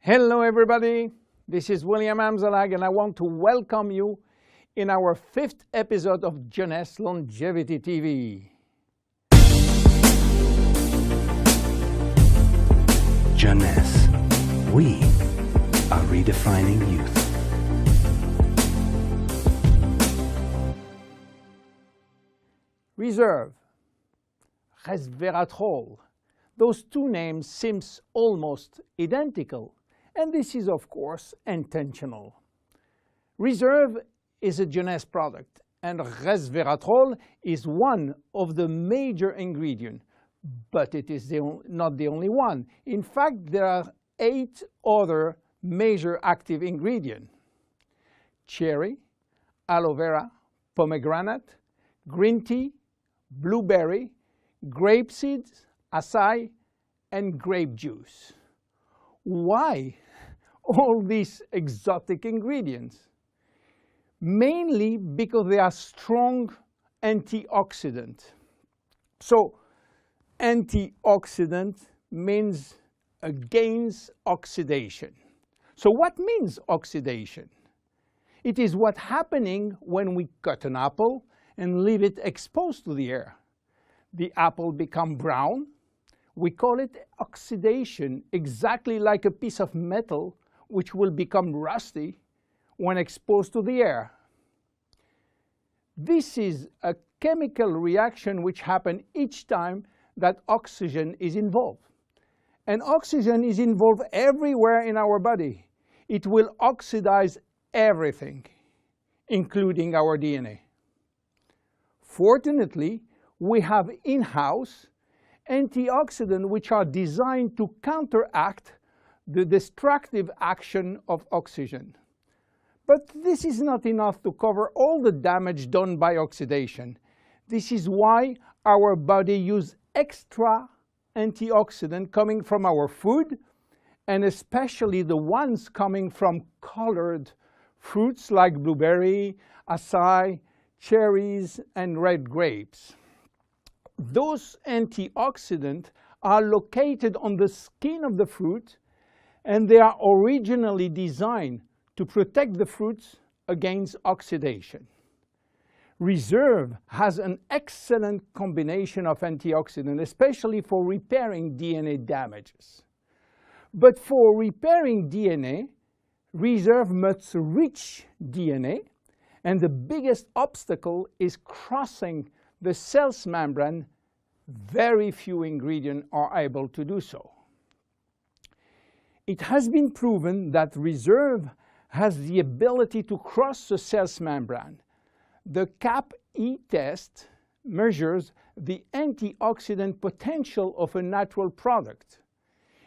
Hello everybody, this is William Amzallag and I want to welcome you in our 5th episode of Jeunesse Longevity TV. Jeunesse, we are redefining youth. Reserve, resveratrol, those two names seem almost identical. And this is, of course, intentional. Reserve is a jeunesse product, and resveratrol is one of the major ingredients, but it is not the only one. In fact, there are 8 other major active ingredients: cherry, aloe vera, pomegranate, green tea, blueberry, grape seeds, acai, and grape juice. Why all these exotic ingredients? Mainly because they are strong antioxidants. So antioxidant means against oxidation. So what means oxidation? It is what's happening when we cut an apple and leave it exposed to the air. The apple becomes brown. We call it oxidation, exactly like a piece of metal which will become rusty when exposed to the air. This is a chemical reaction which happens each time that oxygen is involved. And oxygen is involved everywhere in our body. It will oxidize everything, including our DNA. Fortunately, we have in-house antioxidants which are designed to counteract the destructive action of oxygen. But this is not enough to cover all the damage done by oxidation. This is why our body uses extra antioxidants coming from our food, and especially the ones coming from colored fruits like blueberry, acai, cherries, and red grapes. Those antioxidants are located on the skin of the fruit, and they are originally designed to protect the fruits against oxidation. Reserve has an excellent combination of antioxidants, especially for repairing DNA damages. But for repairing DNA, Reserve must reach DNA, and the biggest obstacle is crossing the cell's membrane. Very few ingredients are able to do so. It has been proven that Reserve has the ability to cross the cell's membrane. The CAP-E test measures the antioxidant potential of a natural product.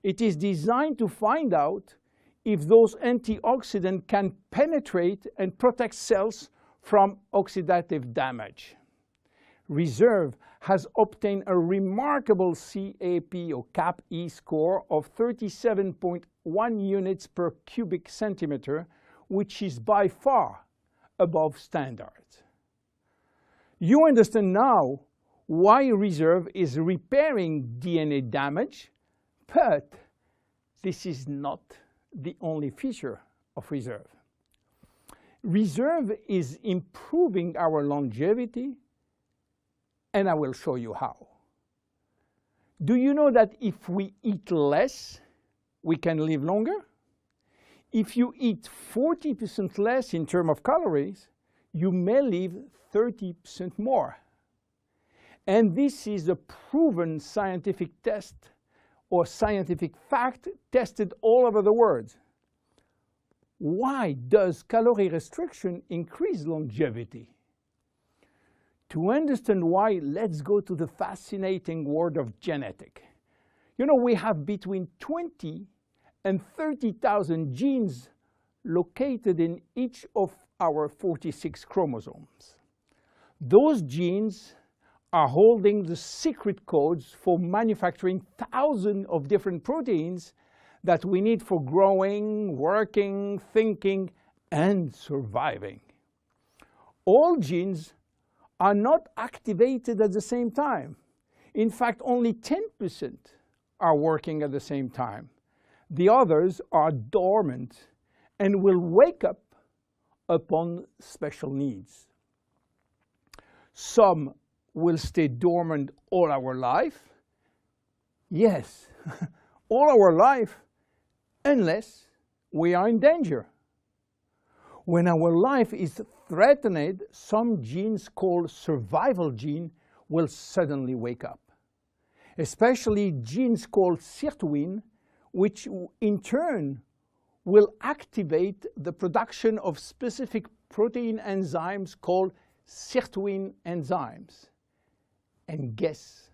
It is designed to find out if those antioxidants can penetrate and protect cells from oxidative damage. Reserve has obtained a remarkable CAP or CAP-E score of 37.1 units per cubic centimeter, which is by far above standards. You understand now why Reserve is repairing DNA damage, but this is not the only feature of Reserve. Reserve is improving our longevity, and I will show you how. Do you know that if we eat less, we can live longer? If you eat 40% less in terms of calories, you may live 30% more. And this is a proven scientific test or scientific fact tested all over the world. Why does calorie restriction increase longevity? To understand why, let's go to the fascinating world of genetics. You know, we have between 20 and 30,000 genes located in each of our 46 chromosomes. Those genes are holding the secret codes for manufacturing thousands of different proteins that we need for growing, working, thinking, and surviving. All genes are not activated at the same time. In fact, only 10% are working at the same time. The others are dormant and will wake up upon special needs. Some will stay dormant all our life. Yes, all our life, unless we are in danger. When our life is threatened, some genes called survival gene will suddenly wake up. Especially genes called sirtuin, which in turn will activate the production of specific protein enzymes called sirtuin enzymes. And guess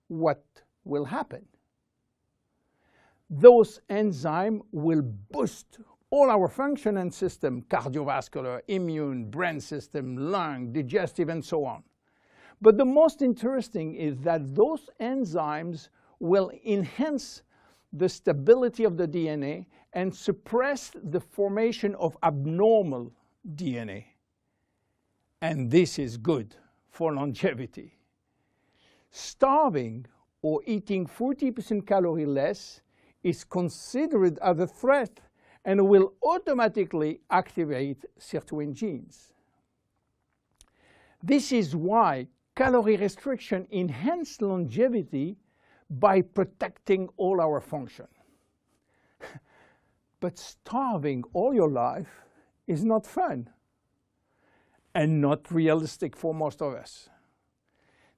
what will happen? Those enzymes will boost all our function and system, cardiovascular, immune, brain system, lung, digestive, and so on. But the most interesting is that those enzymes will enhance the stability of the DNA and suppress the formation of abnormal DNA. And this is good for longevity. Starving or eating 40% calories less is considered as a threat and will automatically activate sirtuin genes. This is why calorie restriction enhances longevity by protecting all our function. But starving all your life is not fun and not realistic for most of us.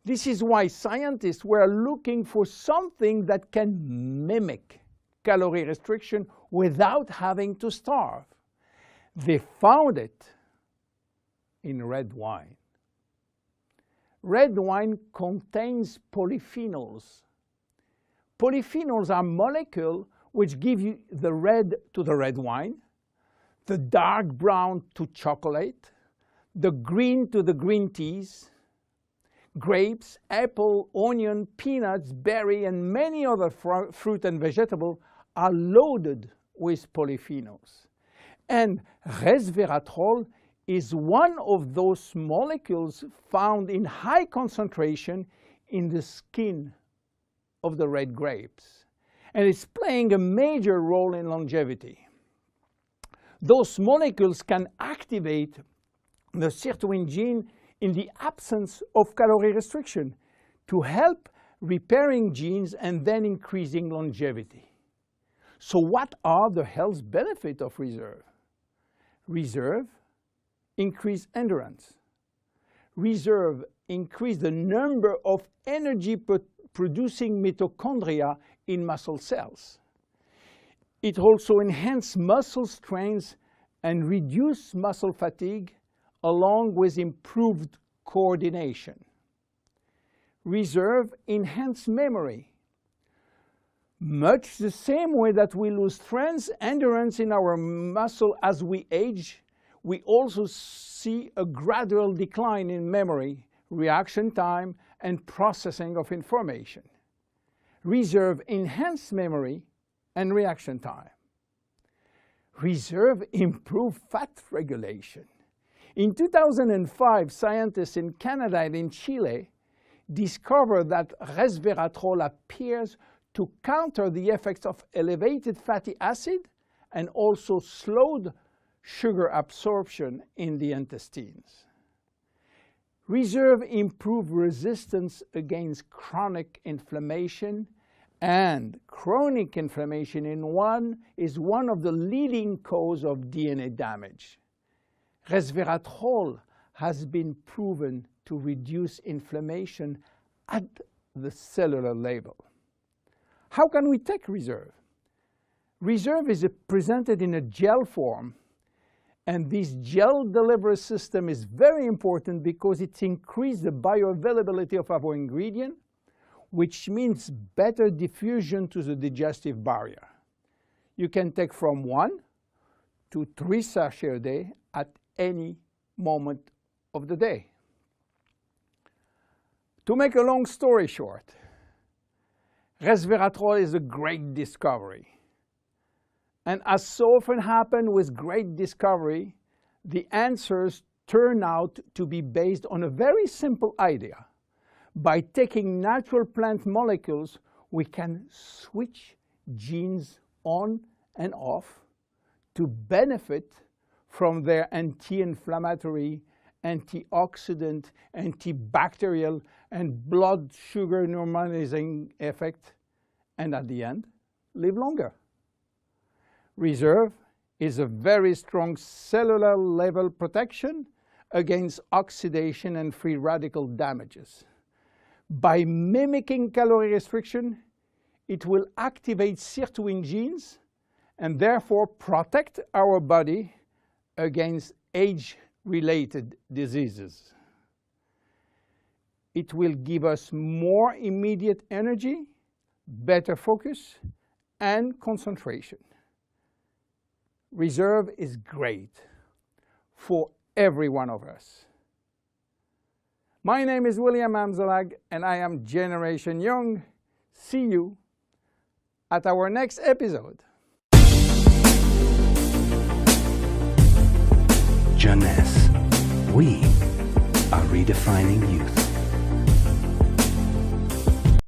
This is why scientists were looking for something that can mimic calorie restriction without having to starve. They found it in red wine. Red wine contains polyphenols. Polyphenols are molecules which give you the red to the red wine, the dark brown to chocolate, the green to the green teas. Grapes, apple, onion, peanuts, berry, and many other fruit and vegetables are loaded with polyphenols. And resveratrol is one of those molecules found in high concentration in the skin of the red grapes. And it's playing a major role in longevity. Those molecules can activate the sirtuin gene in the absence of calorie restriction to help repairing genes and then increasing longevity. So what are the health benefits of reserve? Reserve increase endurance. Reserve increase the number of energy-producing mitochondria in muscle cells. It also enhances muscle strength and reduces muscle fatigue, along with improved coordination. Reserve enhances memory. Much the same way that we lose strength, endurance in our muscle as we age, we also see a gradual decline in memory, reaction time, and processing of information. Reserve enhances memory and reaction time. Reserve improves fat regulation. In 2005, scientists in Canada and in Chile discovered that resveratrol appears to counter the effects of elevated fatty acid and also slowed sugar absorption in the intestines. Reserve improves resistance against chronic inflammation, and chronic inflammation is one of the leading causes of DNA damage. Resveratrol has been proven to reduce inflammation at the cellular level. How can we take reserve? Reserve is presented in a gel form, and this gel delivery system is very important because it increases the bioavailability of our ingredient, which means better diffusion to the digestive barrier. You can take from 1 to 3 sachets a day at any moment of the day. To make a long story short, resveratrol is a great discovery. And as so often happens with great discovery, the answers turn out to be based on a very simple idea. By taking natural plant molecules, we can switch genes on and off to benefit from their anti-inflammatory, antioxidant, antibacterial, and blood sugar normalizing effect, and at the end, live longer. Reserve is a very strong cellular level protection against oxidation and free radical damages. By mimicking calorie restriction, it will activate sirtuin genes and therefore protect our body against age-related diseases. It will give us more immediate energy, better focus, and concentration. Reserve is great for every one of us. My name is William Amzallag, and I am Generation Young. See you at our next episode. Jeunesse. We are redefining youth.